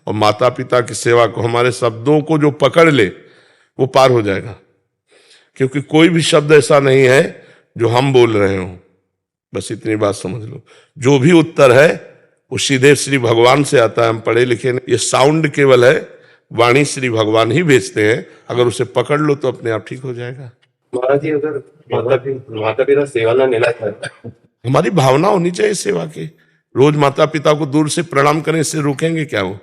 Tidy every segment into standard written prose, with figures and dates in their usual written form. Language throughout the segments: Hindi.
और माता पिता की सेवा को, हमारे शब्दों को जो पकड़ ले वो पार हो जाएगा। क्योंकि कोई भी शब्द ऐसा नहीं है जो हम बोल रहे हों, बस इतनी बात समझ लो। जो भी उत्तर है वो सीधे श्री भगवान से आता है, हम पढ़े लिखे नहीं। ये साउंड केवल है, वाणी श्री भगवान ही भेजते हैं। अगर उसे पकड़ लो तो अपने आप ठीक हो जाएगा। महाराज जी, अगर माता पिता सेवा ना मिला था, हमारी भावना होनी चाहिए सेवा की। रोज माता पिता को दूर से प्रणाम करें, इससे रोकेंगे क्या वो?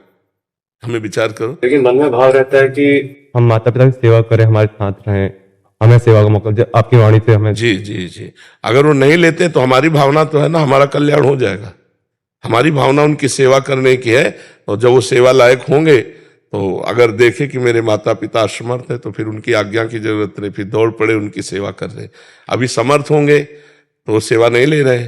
हमें विचार करो। लेकिन मन में भाव रहता है कि हम माता पिता की सेवा करें, हमारे साथ रहें, हमें सेवा का मौका आपकी वाणी से हमें। जी जी जी, अगर वो नहीं लेते तो हमारी भावना तो है ना, हमारा कल्याण हो जाएगा। हमारी भावना उनकी सेवा करने की है, और जब वो सेवा लायक होंगे तो अगर देखे कि मेरे माता पिता असमर्थ है तो फिर उनकी आज्ञा की जरूरत नहीं, फिर दौड़ पड़े उनकी सेवा कर रहे। अभी समर्थ होंगे तो वो सेवा नहीं ले रहे,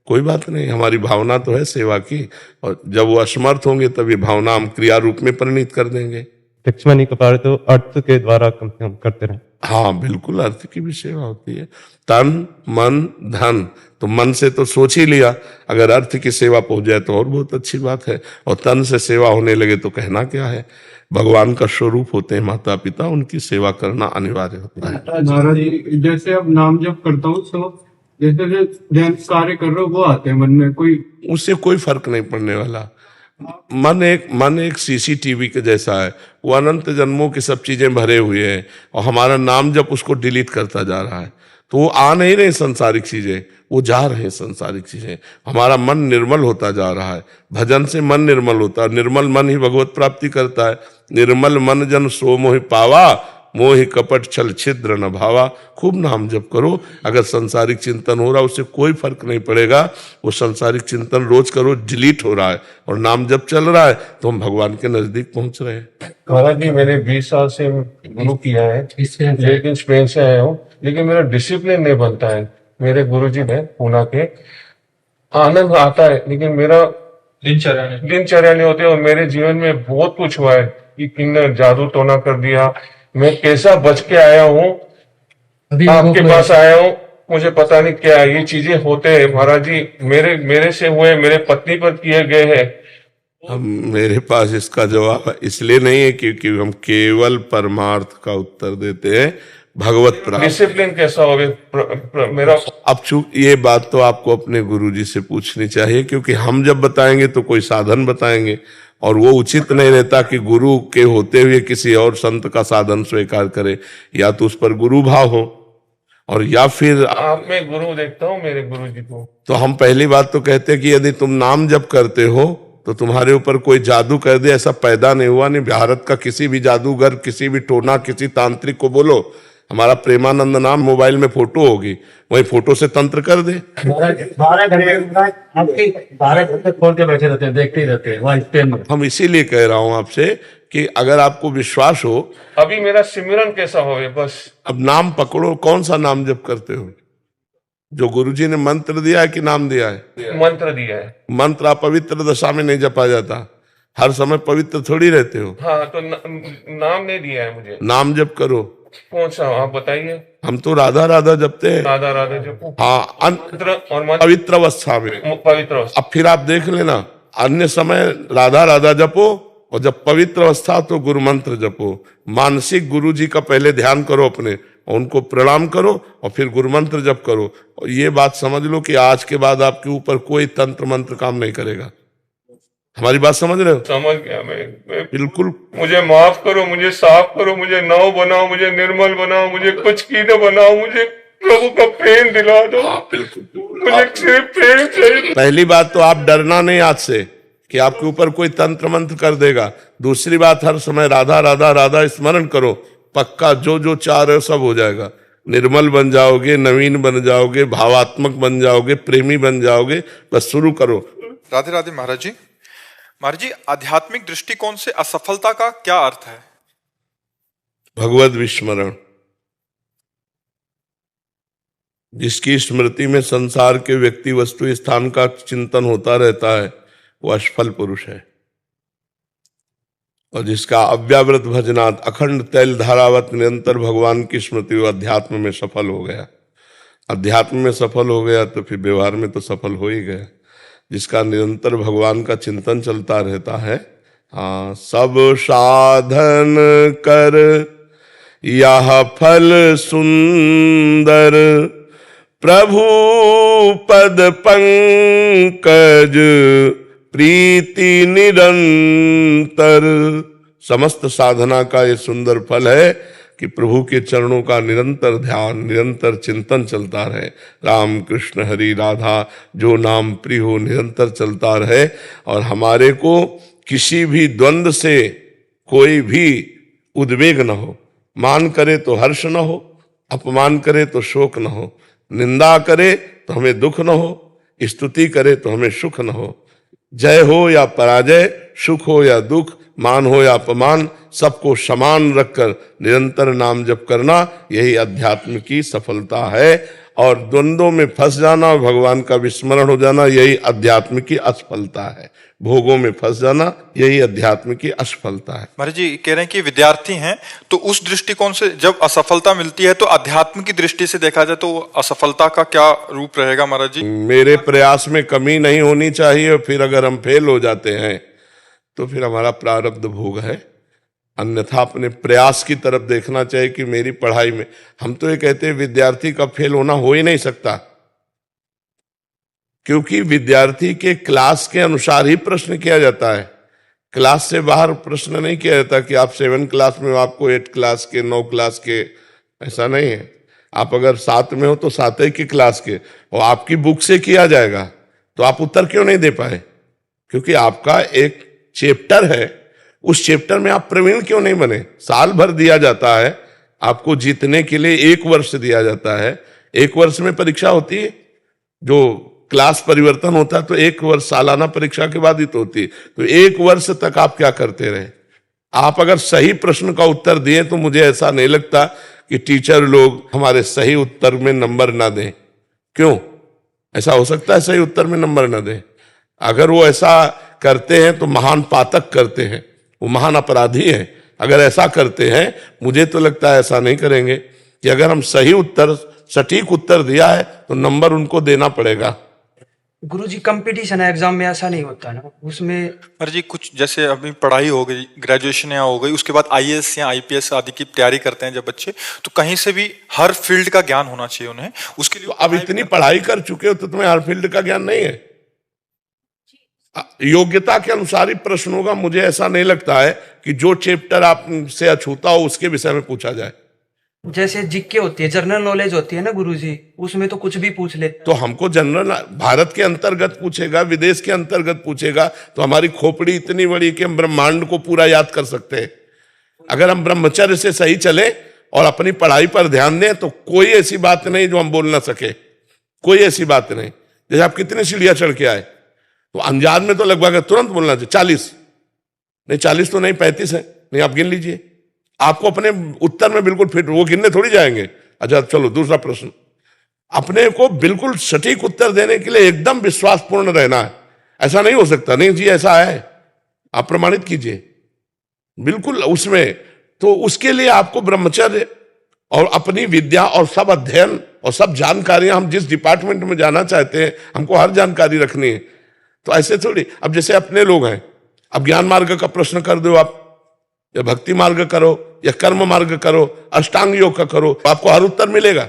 कोई बात नहीं, हमारी भावना तो है सेवा की। और जब वो असमर्थ होंगे तब ये भावना हम क्रिया रूप में परिणित कर देंगे। प्रत्यक्ष में नहीं कर पा रहे तो अर्थ के द्वारा कम से कम करते रहें। हाँ बिल्कुल, अर्थ की भी सेवा होती है। तन मन धन, तो मन से तो सोच ही लिया, अगर अर्थ की सेवा पहुंच जाए तो और बहुत अच्छी बात है। और तन से सेवा होने लगे तो कहना क्या है। भगवान का स्वरूप होते हैं माता पिता, उनकी सेवा करना अनिवार्य होता है। महाराज जी, जैसे अब नाम जप करता हूँ तो जैसे ध्यान कार्य कर रहे हो वो आते हैं मन में, कोई उससे कोई फर्क नहीं पड़ने वाला। मन एक सीसीटीवी के जैसा है, वो अनंत जन्मों की सब चीजें भरे हुए हैं, और हमारा नाम जब उसको डिलीट करता जा रहा है तो वो आ नहीं रहे सांसारिक चीजें, वो जा रहे हैं सांसारिक चीजें। हमारा मन निर्मल होता जा रहा है, भजन से मन निर्मल होता है, निर्मल मन ही भगवत प्राप्ति करता है। निर्मल मन जन सो मोहि पावा, मोहि कपट छल छिद्र न भावा। खूब नाम जप करो, अगर सांसारिक चिंतन हो रहा है उससे कोई फर्क नहीं पड़ेगा, वो सांसारिक चिंतन रोज करो, डिलीट हो रहा है, और नाम जप चल रहा है तो हम भगवान के नजदीक पहुंच रहे हैं। महाराज जी, मैंने 20 साल से गुरु किया है, लेकिन स्पेन से आया हूँ, लेकिन मेरा डिसिप्लिन नहीं बनता है। मेरे गुरुजी ने पूना के, आनंद आता है लेकिन मेरा दिनचर्या नहीं होती। और मेरे जीवन में बहुत कुछ हुआ है कि किन्ने जादू टोना कर दिया, मैं कैसा बच के आया हूँ, आपके पास आया हूँ, मुझे पता नहीं क्या ये चीजें होते हैं। महाराज जी, मेरे से हुए, मेरे पत्नी पर किए गए हैं। हम मेरे पास इसका जवाब इसलिए नहीं है क्योंकि हम केवल परमार्थ का उत्तर देते हैं, भगवत प्राप्त। डिसिप्लिन कैसा हो मेरा? अब चूक ये बात तो आपको अपने गुरुजी से पूछनी चाहिए, क्योंकि हम जब बताएंगे तो कोई साधन बताएंगे, और वो उचित नहीं रहता कि गुरु के होते हुए किसी और संत का साधन स्वीकार करे। या तो उस पर गुरु भाव हो, और या फिर आप में गुरु देखता हूँ मेरे गुरु जी को। तो हम पहली बात तो कहते हैं कि यदि तुम नाम जप करते हो तो तुम्हारे ऊपर कोई जादू कर दे, ऐसा पैदा नहीं हुआ। नहीं, भारत का किसी भी जादूगर, किसी भी टोना, किसी तांत्रिक को बोलो हमारा प्रेमानंद नाम मोबाइल में फोटो होगी, वही फोटो से तंत्र कर दे। 12 घंटे खोल के बैठे रहते हैं, देखते ही रहते हैं वहाँ स्पेन में। हम इसीलिए कह रहा हूं आपसे कि अगर आपको विश्वास हो, अभी मेरा सिमरन कैसा हो बस। अब नाम पकड़ो, कौन सा नाम जप करते हो? जो गुरुजी ने मंत्र दिया है कि नाम दिया है? मंत्र दिया है। मंत्र अपवित्र दशा में नहीं जपा जाता, हर समय पवित्र थोड़ी रहते हो। हाँ, तो नाम नहीं दिया है मुझे। नाम जप करो। कौन सा आप बताइए? हम तो राधा राधा जपते हैं। राधा राधा जपो। हाँ, मंत्र और पवित्र अवस्था में। पवित्र अवस्था। अब फिर आप देख लेना, अन्य समय राधा राधा जपो, और जब पवित्र अवस्था तो गुरु मंत्र जपो। मानसिक गुरु जी का पहले ध्यान करो अपने, और उनको प्रणाम करो, और फिर गुरु मंत्र जप करो। और ये बात समझ लो कि आज के बाद आपके ऊपर कोई तंत्र मंत्र काम नहीं करेगा। हमारी बात समझ रहे हो? समझ गया मैं बिल्कुल। मुझे माफ करो, मुझे साफ करो, मुझे नव बनाओ, मुझे निर्मल बनाओ, मुझे कुछ की न बनाओ, मुझे प्रभु का प्रेम दिला दो। बिल्कुल, मुझे सिर्फ प्रेम चाहिए। पहली बात तो आप डरना नहीं आज से कि आपके ऊपर कोई तंत्र मंत्र कर देगा। दूसरी बात, हर समय राधा राधा राधा स्मरण करो, पक्का जो जो चाह रहे हो सब हो जाएगा। निर्मल बन जाओगे, नवीन बन जाओगे, भावात्मक बन जाओगे, प्रेमी बन जाओगे। बस शुरू करो। राधे राधे महाराज जी। महाराज जी, आध्यात्मिक दृष्टिकोण से असफलता का क्या अर्थ है? भगवत विस्मरण। जिसकी स्मृति में संसार के व्यक्ति वस्तु स्थान का चिंतन होता रहता है वो असफल पुरुष है। और जिसका अव्यावृत भजनात् अखंड तैल धारावत निरंतर भगवान की स्मृति, वो अध्यात्म में सफल हो गया। अध्यात्म में सफल हो गया तो फिर व्यवहार में तो सफल हो ही गया। जिसका निरंतर भगवान का चिंतन चलता रहता है, हाँ, सब साधन कर यह फल सुंदर, प्रभु पद पंकज प्रीति निरंतर। समस्त साधना का ये सुंदर फल है कि प्रभु के चरणों का निरंतर ध्यान, निरंतर चिंतन चलता रहे। राम कृष्ण हरि राधा जो नाम प्रिय हो निरंतर चलता रहे, और हमारे को किसी भी द्वंद से कोई भी उद्वेग न हो। मान करे तो हर्ष न हो, अपमान करे तो शोक न हो, निंदा करे तो हमें दुख न हो, स्तुति करे तो हमें सुख न हो। जय हो या पराजय, सुख हो या दुख, मान हो या अपमान, सबको समान रखकर निरंतर नाम जप करना, यही अध्यात्म की सफलता है। और द्वंद्वों में फंस जाना और भगवान का विस्मरण हो जाना, यही अध्यात्म की असफलता है। भोगों में फंस जाना, यही अध्यात्म की असफलता है। महाराज जी कह रहे हैं कि विद्यार्थी हैं, तो उस दृष्टिकोण से जब असफलता मिलती है तो अध्यात्म की दृष्टि से देखा जाए तो असफलता का क्या रूप रहेगा महाराज जी? मेरे प्रयास में कमी नहीं होनी चाहिए, और फिर अगर हम फेल हो जाते हैं तो फिर हमारा प्रारब्ध भोग है। अन्यथा अपने प्रयास की तरफ देखना चाहिए कि मेरी पढ़ाई में, हम तो ये कहते हैं विद्यार्थी का फेल होना हो ही नहीं सकता, क्योंकि विद्यार्थी के क्लास के अनुसार ही प्रश्न किया जाता है। क्लास से बाहर प्रश्न नहीं किया जाता कि आप 7 क्लास में हो, आपको 8 क्लास के, 9 क्लास के, ऐसा नहीं है। आप अगर 7 में हो तो 7 की क्लास के, और आपकी बुक से किया जाएगा तो आप उत्तर क्यों नहीं दे पाए? क्योंकि आपका एक चैप्टर है, उस चैप्टर में आप प्रवीण क्यों नहीं बने? साल भर दिया जाता है आपको जीतने के लिए, 1 वर्ष दिया जाता है। 1 वर्ष में परीक्षा होती है, जो क्लास परिवर्तन होता है तो 1 वर्ष सालाना परीक्षा के बाद ही तो होती है। तो 1 वर्ष तक आप क्या करते रहे? आप अगर सही प्रश्न का उत्तर दिए तो मुझे ऐसा नहीं लगता कि टीचर लोग हमारे सही उत्तर में नंबर ना दें। क्यों ऐसा हो सकता है सही उत्तर में नंबर ना दें? अगर वो ऐसा करते हैं तो महान पातक करते हैं, वो महान अपराधी हैं। अगर ऐसा करते हैं, मुझे तो लगता है ऐसा नहीं करेंगे कि अगर हम सही उत्तर, सटीक उत्तर दिया है तो नंबर उनको देना पड़ेगा। गुरुजी कंपटीशन है, एग्जाम में ऐसा नहीं होता ना, उसमें महाराज जी कुछ जैसे अभी पढ़ाई हो गई, ग्रेजुएशन यहाँ हो गई, उसके बाद आईएएस या आईपीएस आदि की तैयारी करते हैं जब बच्चे, तो कहीं से भी हर फील्ड का ज्ञान होना चाहिए उन्हें। उसके लिए तो अब इतनी पढ़ाई कर चुके हो तो तुम्हें हर फील्ड का ज्ञान नहीं है? योग्यता के अनुसार ही प्रश्न होगा। मुझे ऐसा नहीं लगता है कि जो चैप्टर आपसे अछूता हो उसके विषय में पूछा जाए। जैसे जीके होती है, जनरल नॉलेज होती है ना गुरुजी, उसमें तो कुछ भी पूछ लेते। तो हमको जनरल भारत के अंतर्गत पूछेगा, विदेश के अंतर्गत पूछेगा, तो हमारी खोपड़ी इतनी बड़ी कि हम ब्रह्मांड को पूरा याद कर सकते हैं। अगर हम ब्रह्मचर्य से सही चले और अपनी पढ़ाई पर ध्यान दें तो कोई ऐसी बात नहीं जो हम बोल ना सके, कोई ऐसी बात नहीं। जैसे आप कितने सीढ़ियां चढ़ के आए, तो अंजाद में तो लगभग तुरंत बोलना चाहिए 40 नहीं, 40 तो नहीं, 35 है, नहीं आप गिन लीजिए। आपको अपने उत्तर में बिल्कुल फिट, वो गिनने थोड़ी जाएंगे। अच्छा चलो दूसरा प्रश्न, अपने को बिल्कुल सटीक उत्तर देने के लिए एकदम विश्वासपूर्ण रहना है। ऐसा नहीं हो सकता, नहीं जी ऐसा है, आप प्रमाणित कीजिए बिल्कुल उसमें। तो उसके लिए आपको ब्रह्मचर्य और अपनी विद्या और सब अध्ययन और सब जानकारियां, हम जिस डिपार्टमेंट में जाना चाहते हैं हमको हर जानकारी रखनी है। तो ऐसे थोड़ी, अब जैसे अपने लोग हैं, अब ज्ञान मार्ग का प्रश्न कर दो आप, या भक्ति मार्ग करो या कर्म मार्ग करो, अष्टांग योग का करो, आपको हर उत्तर मिलेगा।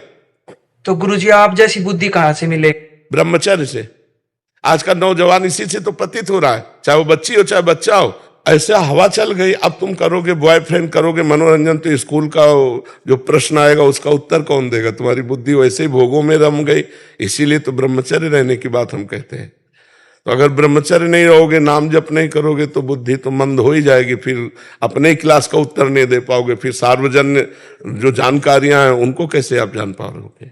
तो गुरुजी आप जैसी बुद्धि कहाँ से मिले? ब्रह्मचर्य से। आज का नौजवान इसी से तो पतित हो रहा है, चाहे वो बच्ची हो चाहे बच्चा हो। ऐसा हवा चल गई, अब तुम करोगे बॉयफ्रेंड, करोगे मनोरंजन, तो स्कूल का जो प्रश्न आएगा उसका उत्तर कौन देगा? तुम्हारी बुद्धि वैसे ही भोगों में रम गई। इसीलिए तो ब्रह्मचर्य रहने की बात हम कहते हैं। तो अगर ब्रह्मचर्य नहीं रहोगे, नाम जप नहीं करोगे, तो बुद्धि तो मंद हो ही जाएगी। फिर अपने ही क्लास का उत्तर नहीं दे पाओगे, फिर सार्वजनिक जो जानकारियां हैं उनको कैसे आप जान पाओगे?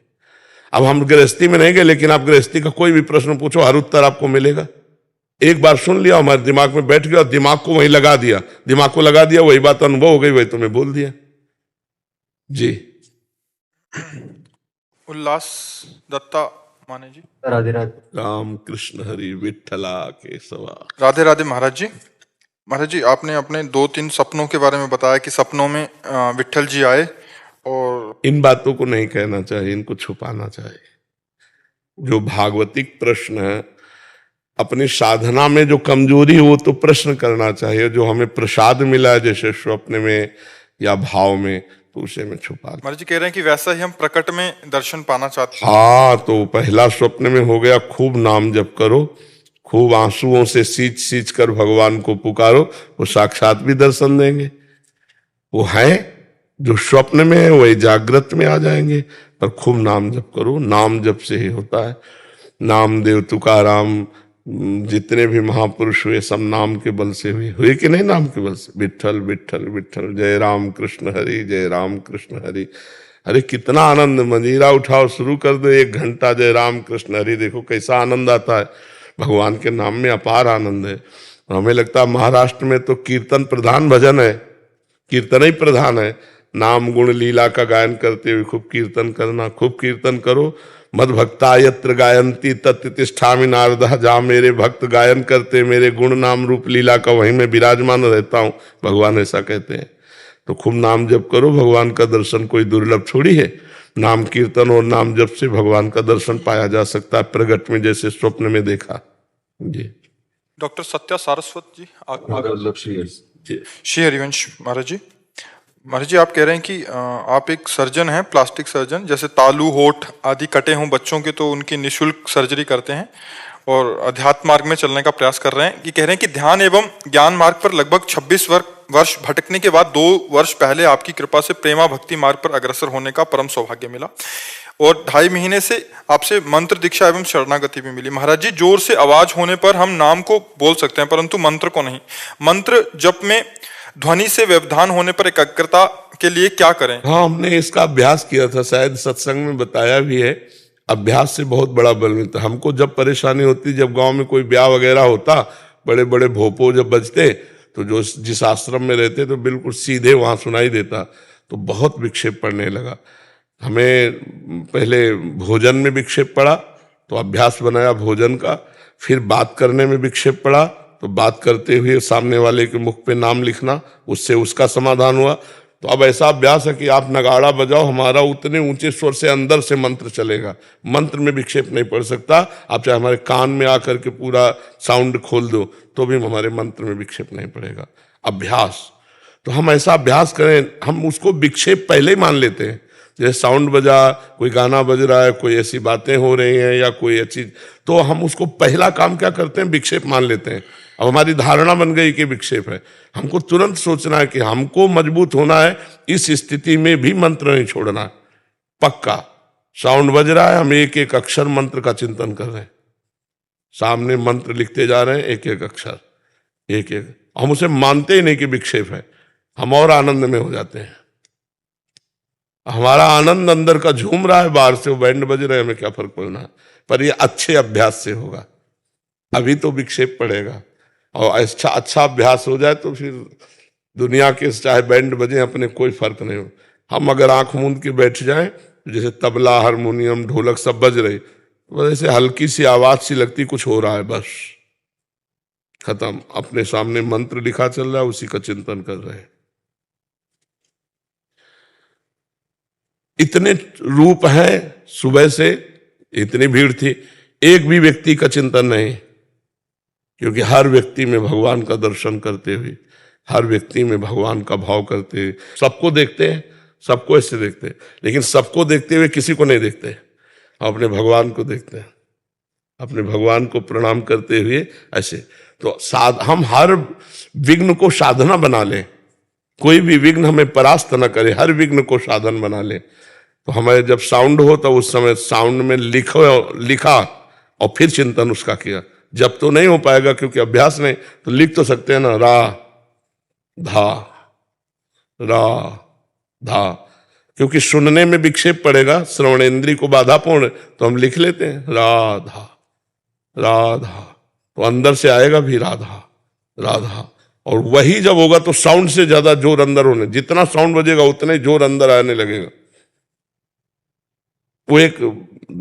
अब हम गृहस्थी में नहीं गए, लेकिन आप गृहस्थी का कोई भी प्रश्न पूछो, हर उत्तर आपको मिलेगा। एक बार सुन लिया, हमारे दिमाग में बैठ गया, दिमाग को वहीं लगा दिया, दिमाग को लगा दिया, वही बात अनुभव हो गई, वही तुम्हें बोल दिया। जी उल्लास दत्ता माने जी। राधे राधे। राम कृष्ण हरि विठ्ठला केशवा। राधे राधे महाराज जी। महाराज जी आपने अपने 2-3 सपनों के बारे में बताया कि सपनों में विठ्ठल जी आए, और इन बातों को नहीं कहना चाहिए, इनको छुपाना चाहिए। जो भागवतिक प्रश्न है, अपनी साधना में जो कमजोरी हो तो प्रश्न करना चाहिए। जो हमें प्रसाद मिला है जैसे स्वप्न में या भाव में, तो उसे में छुपा लें। महाराज जी कह रहे हैं कि वैसा ही हम प्रकट में दर्शन पाना चाहते हैं। हाँ, तो पहला स्वप्न में हो गया, खूब नाम जप करो, खूब आंसुओं से सींच कर भगवान को पुकारो, वो साक्षात भी दर्शन देंगे। वो है जो स्वप्न में है वही जागृत में आ जाएंगे। पर खूब नाम जप करो, नाम जप से ही होता है। नामदेव, तुकाराम, जितने भी महापुरुष हुए सब नाम के बल से हुए कि नहीं? नाम के बल से। विठ्ठल विठ्ठल विठ्ठल, जय राम कृष्ण हरि, जय राम कृष्ण हरि। अरे कितना आनंद, मंजीरा उठाओ, शुरू कर दो 1 घंटा जय राम कृष्ण हरि, देखो कैसा आनंद आता है। भगवान के नाम में अपार आनंद है। हमें लगता है महाराष्ट्र में तो कीर्तन प्रधान भजन है, कीर्तन ही प्रधान है। नाम गुण लीला का गायन करते हुए खूब कीर्तन करना, खूब कीर्तन करो। मद भक्ता यत्र गायंती तत्र तिष्ठामि नारदः, जहाँ मेरे भक्त गायन करते मेरे गुण नाम रूप लीला का, वहीं मैं विराजमान रहता हूँ, भगवान ऐसा कहते हैं। तो खूब नाम जप करो, भगवान का दर्शन कोई दुर्लभ थोड़ी है। नाम कीर्तन और नाम जप से भगवान का दर्शन पाया जा सकता है, प्रगट में जैसे स्वप्न में देखा जी। डॉक्टर सत्या सारस्वत जी, श्री हरिवंश महाराज जी। महाराज जी आप कह रहे हैं कि आप एक सर्जन हैं, प्लास्टिक सर्जन, जैसे तालू होठ आदि कटे हों बच्चों के तो उनकी निःशुल्क सर्जरी करते हैं और अध्यात्म मार्ग में चलने का प्रयास कर रहे हैं। कि कह रहे हैं कि ध्यान एवं ज्ञान मार्ग पर लगभग 26 वर्ष भटकने के बाद 2 वर्ष पहले आपकी कृपा से प्रेमा भक्ति मार्ग पर अग्रसर होने का परम सौभाग्य मिला और 2.5 महीने से आपसे मंत्र दीक्षा एवं शरणागति भी मिली। महाराज जी, जोर से आवाज होने पर हम नाम को बोल सकते हैं परंतु मंत्र को नहीं। मंत्र जप में ध्वनि से व्यवधान होने पर एकाग्रता के लिए क्या करें? हाँ, हमने इसका अभ्यास किया था, शायद सत्संग में बताया भी है। अभ्यास से बहुत बड़ा बल मिलता। हमको जब परेशानी होती, जब गांव में कोई ब्याह वगैरह होता, बड़े बड़े भोपो जब बजते, तो जो जिस आश्रम में रहते तो बिल्कुल सीधे वहां सुनाई देता, तो बहुत विक्षेप पड़ने लगा। हमें पहले भोजन में विक्षेप पड़ा तो अभ्यास बनाया भोजन का, फिर बात करने में विक्षेप पड़ा तो बात करते हुए सामने वाले के मुख पे नाम लिखना, उससे उसका समाधान हुआ। तो अब ऐसा अभ्यास है कि आप नगाड़ा बजाओ, हमारा उतने ऊंचे स्वर से अंदर से मंत्र चलेगा, मंत्र में विक्षेप नहीं पड़ सकता। आप चाहे हमारे कान में आकर के पूरा साउंड खोल दो तो भी हमारे मंत्र में विक्षेप नहीं पड़ेगा। अभ्यास, तो हम ऐसा अभ्यास करें, हम उसको विक्षेप पहले ही मान लेते हैं। जैसे साउंड बजा, कोई गाना बज रहा है, कोई ऐसी बातें हो रही हैं या कोई अच्छी, तो हम उसको पहला काम क्या करते हैं? विक्षेप मान लेते हैं। अब हमारी धारणा बन गई कि विक्षेप है। हमको तुरंत सोचना है कि हमको मजबूत होना है, इस स्थिति में भी मंत्र नहीं छोड़ना है। पक्का साउंड बज रहा है, हम एक एक अक्षर मंत्र का चिंतन कर रहे हैं, सामने मंत्र लिखते जा रहे हैं, एक एक अक्षर, एक एक। हम उसे मानते ही नहीं कि विक्षेप है, हम और आनंद में हो जाते हैं। हमारा आनंद अंदर का झूम रहा है, बाहर से वो बैंड बज रहे हैं, हमें क्या फर्क पड़ना है। पर ये अच्छे अभ्यास से होगा, अभी तो विक्षेप पड़ेगा। और अच्छा अभ्यास हो जाए तो फिर दुनिया के चाहे बैंड बजे, अपने कोई फर्क नहीं हो। हम अगर आंख मूंद के बैठ जाएं, जैसे तबला, हारमोनियम, ढोलक सब बज रहे, वैसे हल्की सी आवाज सी लगती कुछ हो रहा है, बस खत्म। अपने सामने मंत्र लिखा चल रहा है, उसी का चिंतन कर रहे हैं। इतने रूप हैं, सुबह से इतनी भीड़ थी, एक भी व्यक्ति का चिंतन नहीं, क्योंकि हर व्यक्ति में भगवान का दर्शन करते हुए, हर व्यक्ति में भगवान का भाव करते हुए, सबको देखते हैं, सबको ऐसे देखते हैं, लेकिन सबको देखते हुए किसी को नहीं देखते, अपने भगवान को देखते हैं, अपने भगवान को प्रणाम करते हुए ऐसे। तो हम हर विघ्न को साधना बना लें, कोई भी विघ्न हमें परास्त न करे, हर विघ्न को साधन बना ले। तो हमें जब साउंड हो तो उस समय साउंड में लिखा और फिर चिंतन उसका किया। जब तो नहीं हो पाएगा क्योंकि अभ्यास नहीं, तो लिख तो सकते हैं ना, रा धा, क्योंकि सुनने में विक्षेप पड़ेगा, श्रवणेंद्रिय को बाधापूर्ण, तो हम लिख लेते हैं राधा, तो अंदर से आएगा भी राधा। और वही जब होगा तो साउंड से ज्यादा जोर अंदर होने, जितना साउंड बजेगा उतना ही जोर अंदर आने लगेगा। वो एक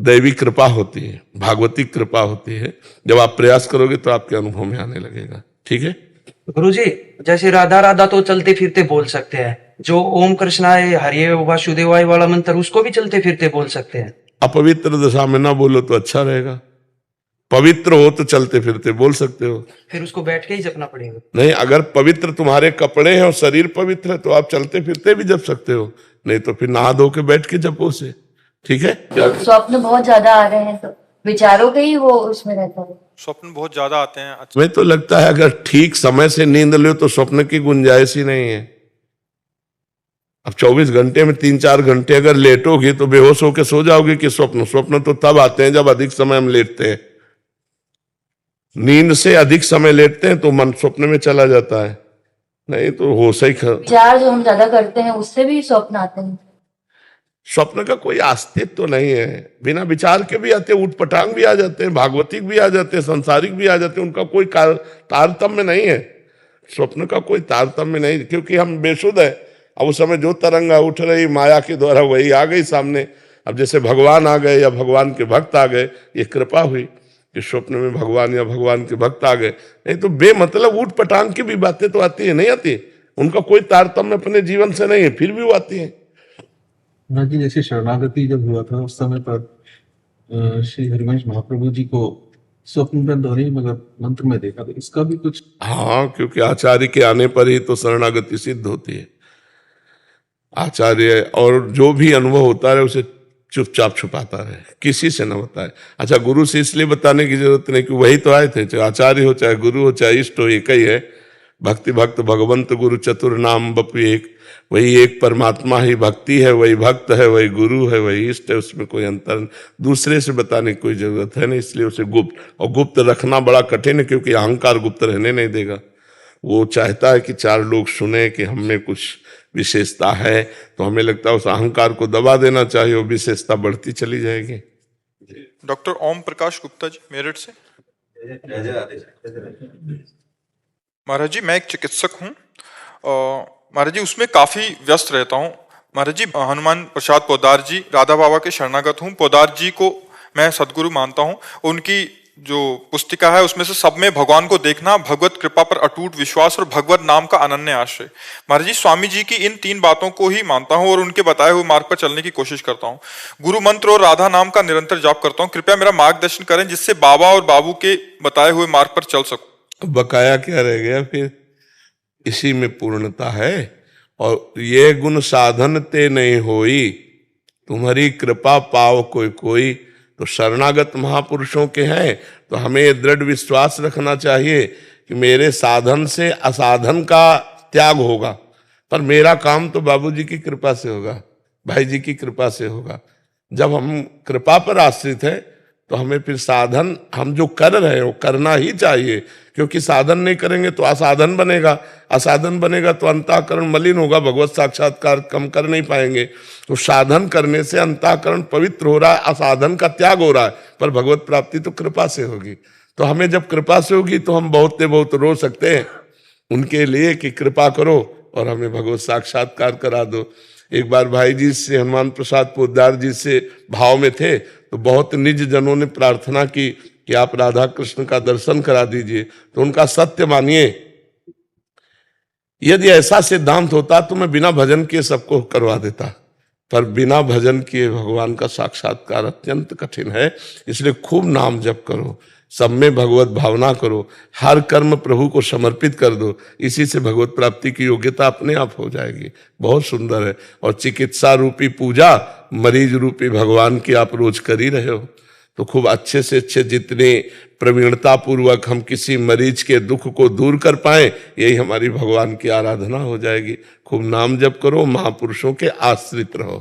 दैवी कृपा होती है, भागवती कृपा होती है। जब आप प्रयास करोगे तो आपके अनुभव में आने लगेगा। ठीक है गुरुजी, जैसे राधा राधा तो चलते फिरते बोल सकते हैं, जो ओम कृष्णाय हरे वासुदेवाय वाला मंत्र उसको भी चलते फिरते बोल सकते हैं। अपवित्र दशा में ना बोलो तो अच्छा रहेगा। पवित्र हो तो चलते फिरते बोल सकते हो। फिर उसको बैठ के ही जपना पड़ेगा। नहीं, अगर पवित्र तुम्हारे कपड़े हैं और शरीर पवित्र है तो आप चलते फिरते भी जप सकते हो, नहीं तो फिर नहा धो के बैठ के जपो से, ठीक है। स्वप्न बहुत ज्यादा आ रहे हैं तो विचारों के ही वो उसमें रहता है। स्वप्न बहुत ज्यादा आते हैं। अच्छा, मुझे तो लगता है अगर ठीक समय से नींद लो तो स्वप्न की गुंजाइश ही नहीं है। अब 24 घंटे में 3-4 घंटे अगर लेटोगे तो बेहोश होकर सो जाओगे कि स्वप्न तो तब आते हैं जब अधिक समय हम लेटते हैं। नींद से अधिक समय लेटते हैं तो मन स्वप्न में चला जाता है, नहीं तो होश ही विचार जो हम ज्यादा करते हैं उससे भी स्वप्न आते हैं। स्वप्न का कोई अस्तित्व तो नहीं है, बिना विचार के भी आते हैं, उठपटांग भी आ जाते हैं, भागवतिक भी आ जाते हैं, संसारिक भी आ जाते हैं, उनका कोई तारतम्य नहीं है। स्वप्न का कोई तारतम्य नहीं, क्योंकि हम बेसुध है। अब उस समय जो तरंगा उठ रही माया के द्वारा वही आ गई सामने। अब जैसे भगवान आ गए या भगवान के भक्त आ गए, ये कृपा हुई कि स्वप्न में भगवान या भगवान के भक्त आ गए, नहीं तो बेमतलब उठ पटांग की भी बातें तो आती है, नहीं आती, उनका कोई तारतम्य अपने जीवन से नहीं है, फिर भी वो आती है। कि जैसे शरणागति जब हुआ था उस समय पर श्री हरिवंश महाप्रभु जी को स्वप्न में दोहरी मगर मंत्र में देखा, तो इसका भी कुछ। हाँ, क्योंकि आचार्य के आने पर ही तो शरणागति सिद्ध होती है। आचार्य और जो भी अनुभव होता है उसे चुपचाप छुपाता रहे, किसी से न बताए। अच्छा, गुरु से इसलिए बताने की जरूरत नहीं कि वही तो आए थे, चाहे आचार्य हो, चाहे गुरु हो, चाहे इष्ट हो, एक ही है। भक्ति भक्त भगवंत गुरु चतुर नाम बपु एक, वही एक परमात्मा ही भक्ति है, वही भक्त है, वही गुरु है, वही इष्ट है, उसमें कोई अंतर दूसरे से बताने की कोई जरूरत है नहीं। इसलिए उसे गुप्त, और गुप्त रखना बड़ा कठिन है, क्योंकि अहंकार गुप्त रहने नहीं देगा। वो चाहता है कि 4 लोग सुने कि हम में कुछ विशेषता है, तो हमें लगता है उस अहंकार को दबा देना चाहिए, वो विशेषता बढ़ती चली जाएगी। डॉक्टर ओम प्रकाश गुप्ता जी, मेरठ से। महाराज जी, मैं एक चिकित्सक हूँ। महाराज जी, उसमें काफी व्यस्त रहता हूँ। महाराज जी, हनुमान प्रसाद पोद्दार जी राधा बाबा के शरणागत हूँ। पोद्दार जी को मैं सदगुरु मानता हूँ। उनकी जो पुस्तिका है उसमें से सब में भगवान को देखना, भगवत कृपा पर अटूट विश्वास और भगवत नाम का अनन्य आश्रय। महाराज जी, स्वामी जी की इन 3 बातों को ही मानता हूँ और उनके बताए हुए मार्ग पर चलने की कोशिश करता हूँ। गुरु मंत्र और राधा नाम का निरंतर जाप करता हूँ। कृपया मेरा मार्गदर्शन करें जिससे बाबा और बाबू के बताए हुए मार्ग पर चल सकूं। बकाया क्या रह गया फिर? इसी में पूर्णता है। और ये गुण साधन ते नहीं होई, तुम्हारी कृपा पाव कोई कोई। तो शरणागत महापुरुषों के हैं तो हमें दृढ़ विश्वास रखना चाहिए कि मेरे साधन से असाधन का त्याग होगा, पर मेरा काम तो बाबूजी की कृपा से होगा, भाई जी की कृपा से होगा। जब हम कृपा पर आश्रित हैं तो हमें फिर साधन हम जो कर रहे हैं वो करना ही चाहिए, क्योंकि साधन नहीं करेंगे तो असाधन बनेगा, असाधन बनेगा तो अंतःकरण मलिन होगा, भगवत साक्षात्कार कम कर नहीं पाएंगे। तो साधन करने से अंतःकरण पवित्र हो रहा है, असाधन का त्याग हो रहा है, पर भगवत प्राप्ति तो कृपा से होगी। तो हमें जब कृपा से होगी तो हम बहुत रो सकते हैं उनके लिए कि कृपा करो और हमें भगवत साक्षात्कार करा दो। एक बार भाई जी से, हनुमान प्रसाद पोद्दार जी से भाव में थे तो बहुत निज जनों ने प्रार्थना की कि आप राधा कृष्ण का दर्शन करा दीजिए। तो उनका सत्य मानिए, यदि ऐसा सिद्धांत होता तो मैं बिना भजन किए सबको करवा देता, पर बिना भजन किए भगवान का साक्षात्कार अत्यंत कठिन है। इसलिए खूब नाम जप करो, सब में भगवत भावना करो, हर कर्म प्रभु को समर्पित कर दो, इसी से भगवत प्राप्ति की योग्यता अपने आप हो जाएगी। बहुत सुंदर है। और चिकित्सा रूपी पूजा मरीज रूपी भगवान की आप रोज कर ही रहे हो, तो खूब अच्छे से अच्छे जितने प्रवीणता पूर्वक हम किसी मरीज के दुख को दूर कर पाए, यही हमारी भगवान की आराधना हो जाएगी। खूब नाम जप करो, महापुरुषों के आश्रित रहो।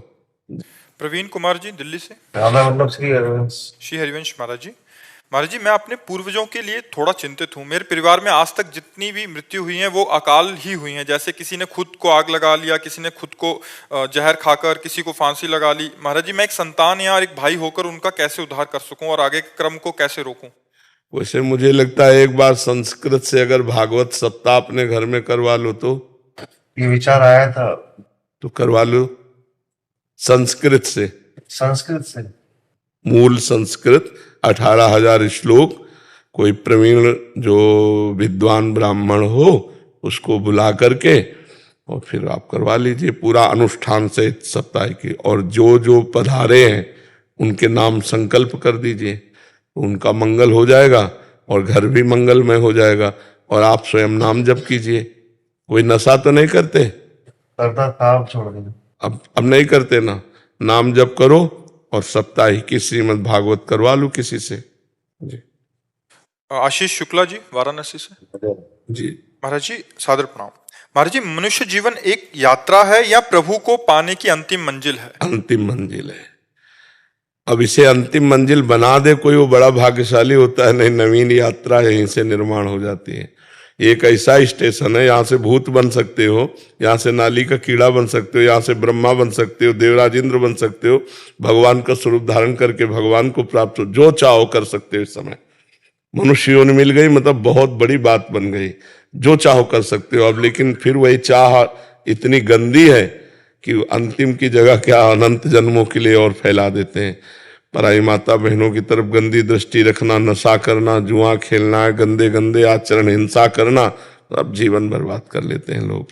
प्रवीण कुमार जी, दिल्ली से। श्री हरिवंश महाराज जी। महाराज जी, मैं अपने पूर्वजों के लिए थोड़ा चिंतित हूँ। मेरे परिवार में आज तक जितनी भी मृत्यु हुई है वो अकाल ही हुई है। जैसे किसी ने खुद को आग लगा लिया, किसी ने खुद को जहर खाकर, किसी को फांसी लगा ली। महाराज जी, मैं एक संतान या एक भाई होकर उनका कैसे उद्धार कर सकूं और आगे के क्रम को कैसे रोकूं? वैसे मुझे लगता है एक बार संस्कृत से अगर भागवत सप्ताह अपने घर में करवा लो तो ये विचार आया था, तो करवा लो। संस्कृत से, संस्कृत से मूल संस्कृत 18,000 श्लोक, कोई प्रवीण जो विद्वान ब्राह्मण हो उसको बुला करके और फिर आप करवा लीजिए पूरा अनुष्ठान से सप्ताह की। और जो जो पधारे हैं उनके नाम संकल्प कर दीजिए। तो उनका मंगल हो जाएगा और घर भी मंगलमय हो जाएगा। और आप स्वयं नाम जप कीजिए। कोई नशा तो नहीं करते? करता था, अब छोड़ दिया। अब नहीं करते ना? नाम जप करो और साप्ताहिक की श्रीमद् भागवत करवा लो किसी से। जी आशीष शुक्ला जी वाराणसी से। जी महाराज जी सादर प्रणाम। महाराज जी, मनुष्य जीवन एक यात्रा है या प्रभु को पाने की अंतिम मंजिल है? अंतिम मंजिल है। अब इसे अंतिम मंजिल बना दे कोई, वो बड़ा भाग्यशाली होता है। नहीं, नवीन यात्रा यहीं से निर्माण हो जाती है। एक ऐसा स्टेशन है, यहाँ से भूत बन सकते हो, यहाँ से नाली का कीड़ा बन सकते हो, यहाँ से ब्रह्मा बन सकते हो, देवराज इंद्र बन सकते हो, भगवान का स्वरूप धारण करके भगवान को प्राप्त हो, जो चाहो कर सकते हो। इस समय मनुष्य योनि मिल गई, मतलब बहुत बड़ी बात बन गई। जो चाहो कर सकते हो अब। लेकिन फिर वही चाह इतनी गंदी है कि अंतिम की जगह क्या अनंत जन्मों के लिए और फैला देते हैं। पराई माता बहनों की तरफ गंदी दृष्टि रखना, नशा करना, जुआ खेलना, गंदे गंदे आचरण, हिंसा करना, तो अब जीवन बर्बाद कर लेते हैं लोग।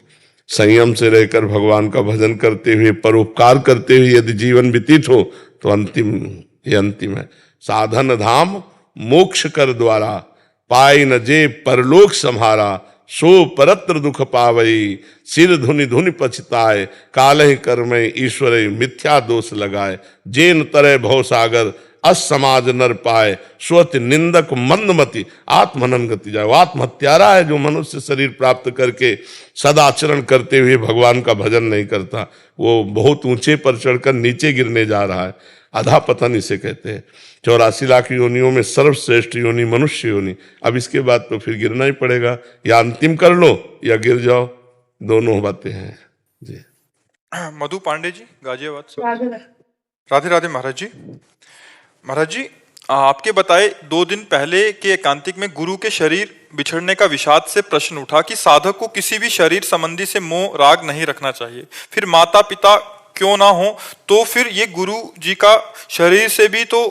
संयम से रहकर भगवान का भजन करते हुए, परोपकार करते हुए यदि जीवन व्यतीत हो तो अंतिम, ये अंतिम है। साधन धाम मोक्ष कर द्वारा, पाई न जे परलोक सम्हारा, सो परत्र दुख पावई, सिर धुनि धुनि पछताए, कालहि कर्मय ईश्वर मिथ्या दोष लगाए, जेन तरह भव सागर असमाज नर पाए, स्वत निंदक मंदमति आत्मनन गति जाए। वो आत्महत्यारा है जो मनुष्य शरीर प्राप्त करके सदाचरण करते हुए भगवान का भजन नहीं करता। वो बहुत ऊंचे पर चढ़कर नीचे गिरने जा रहा है। अधा पतन इसे कहते हैं। 84 लाख योनियों में सर्वश्रेष्ठ योनि मनुष्य योनि। अब इसके बाद तो फिर गिरना ही पड़ेगा, या अंतिम कर लो या गिर जाओ, दोनों बातें हैं। जी मधु पांडे जी गाजियाबाद से। राधे राधे महाराज जी। महाराज जी, आपके बताए 2 दिन पहले के एकांतिक में गुरु के शरीर बिछड़ने का विषाद से प्रश्न उठा कि साधक को किसी भी शरीर संबंधी से मोह राग नहीं रखना चाहिए। फिर माता पिता क्यों ना हो, तो फिर ये गुरु जी का शरीर से भी तो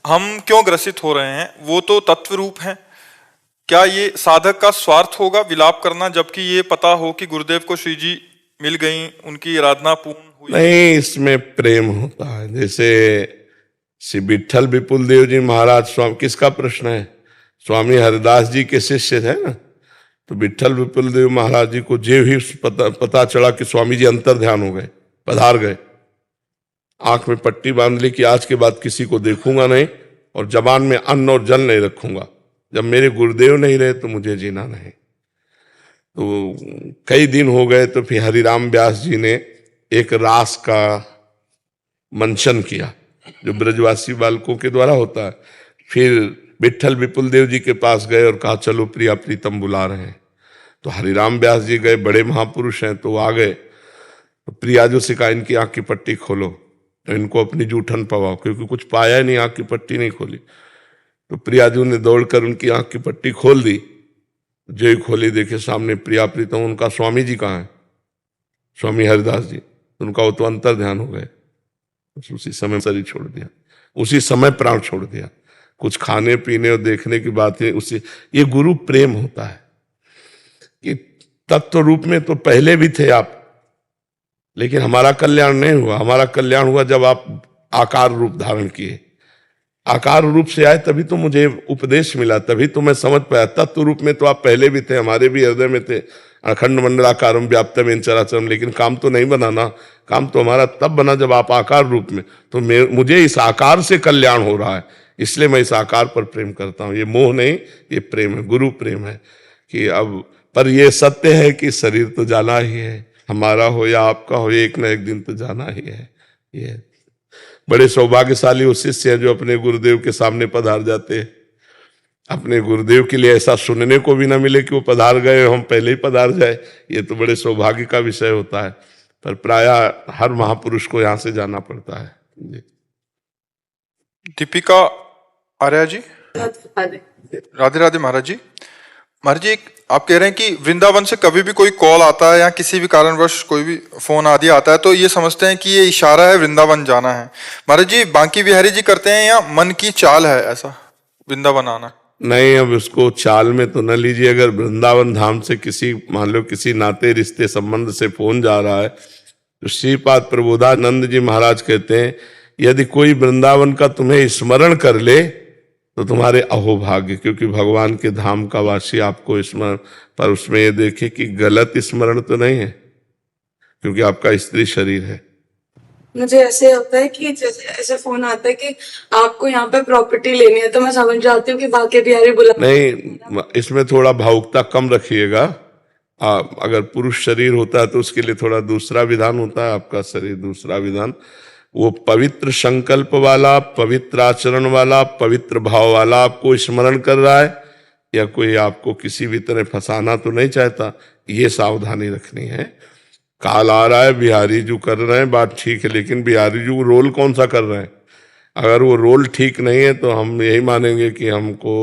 हम क्यों ग्रसित हो रहे हैं? वो तो तत्व रूप हैं। क्या ये साधक का स्वार्थ होगा विलाप करना, जबकि ये पता हो कि गुरुदेव को श्री जी मिल गई, उनकी आराधना पूर्ण हुई? नहीं, इसमें प्रेम होता है। जैसे श्री विठल विपुल देव जी महाराज, स्वामी किसका प्रश्न है? स्वामी हरिदास जी के शिष्य है ना। तो विठल विपुल देव महाराज जी को जो ही पता चला कि स्वामी जी अंतर ध्यान हो गए, पधार गए, आंख में पट्टी बांध ली कि आज के बाद किसी को देखूंगा नहीं और जबान में अन्न और जल नहीं रखूंगा। जब मेरे गुरुदेव नहीं रहे तो मुझे जीना नहीं। तो कई दिन हो गए तो फिर हरिराम व्यास जी ने एक रास का मंचन किया जो ब्रजवासी बालकों के द्वारा होता है। फिर विठल विपुल देव जी के पास गए और कहा चलो प्रिया प्रीतम बुला रहे हैं। तो हरिराम व्यास जी गए, बड़े महापुरुष हैं, तो आ गए। तो प्रियाजू से कहा इनकी आंख की पट्टी खोलो, तो इनको अपनी जूठन पवाओ, क्योंकि कुछ पाया नहीं, आंख की पट्टी नहीं खोली। तो प्रियाजू ने दौड़कर उनकी आंख की पट्टी खोल दी। जो ही खोली देखे सामने प्रिया प्रीतम। उनका स्वामी जी कहाँ है? स्वामी हरिदास जी। उनका वो तो अंतर ध्यान हो गए, उसी समय शरीर छोड़ दिया, उसी समय प्राण छोड़ दिया। कुछ खाने पीने और देखने की बात है उसी। ये गुरु प्रेम होता है कि तत्व रूप में तो पहले भी थे आप, लेकिन हमारा कल्याण नहीं हुआ। हमारा कल्याण हुआ जब आप आकार रूप धारण किए। आकार रूप से आए तभी तो मुझे उपदेश मिला, तभी तो मैं समझ पाया। तत्व रूप में तो आप पहले भी थे, हमारे भी हृदय में थे। अखंड मंडलाकारम व्याप्तम येन चराचरम, लेकिन काम तो नहीं बनाना। काम तो हमारा तब बना जब आप आकार रूप में। तो मुझे इस आकार से कल्याण हो रहा है, इसलिए मैं इस आकार पर प्रेम करता हूँ। ये मोह नहीं, ये प्रेम है, गुरु प्रेम है। कि अब पर ये सत्य है कि शरीर तो जाना ही है, हमारा हो या आपका हो, एक न एक दिन तो जाना ही है। ये बड़े सौभाग्यशाली वो शिष्य हैं जो अपने गुरुदेव के सामने पधार जाते हैं। अपने गुरुदेव के लिए ऐसा सुनने को भी ना मिले कि वो पधार गए, हम पहले ही पधार जाए। ये तो बड़े सौभाग्य का विषय होता है, पर प्रायः हर महापुरुष को यहाँ से जाना पड़ता है। जी। दीपिका आर्या जी। राधे राधे महाराज जी। महाराज जी, आप कह रहे हैं कि वृंदावन से कभी भी कोई कॉल आता है या किसी भी कारणवश कोई भी फोन आदि आता है तो ये समझते हैं कि ये इशारा है वृंदावन जाना है। महाराज जी, बांकी बिहारी जी करते हैं या मन की चाल है ऐसा वृंदावन आना? नहीं, अब उसको चाल में तो न लीजिए। अगर वृंदावन धाम से किसी, मान लो किसी नाते रिश्ते संबंध से फोन जा रहा है, तो श्रीपाद प्रबोधानंद जी महाराज कहते हैं यदि कोई वृंदावन का तुम्हें स्मरण कर ले तो तुम्हारे अहोभाग्य, क्योंकि भगवान के धाम का वासी आपको स्मरण, पर उसमें ये देखे कि गलत स्मरण तो नहीं है, क्योंकि आपका स्त्री शरीर है। मुझे ऐसे होता है कि जैसे ऐसे फोन आता है कि आपको यहाँ पे प्रॉपर्टी लेनी है, तो मैं समझ जाती हूँ कि बाकी बिहारी बुला नहीं, इसमें थोड़ा भावुकता कम रखिएगा। अगर पुरुष शरीर होता है तो उसके लिए थोड़ा दूसरा विधान होता है, आपका शरीर दूसरा विधान। वो पवित्र संकल्प वाला, पवित्र आचरण वाला, पवित्र भाव वाला आपको स्मरण कर रहा है, या कोई आपको किसी भी तरह फंसाना तो नहीं चाहता, ये सावधानी रखनी है। काल आ रहा है, बिहारी जी कर रहे हैं, बात ठीक है, लेकिन बिहारी जी रोल कौन सा कर रहे हैं? अगर वो रोल ठीक नहीं है तो हम यही मानेंगे कि हमको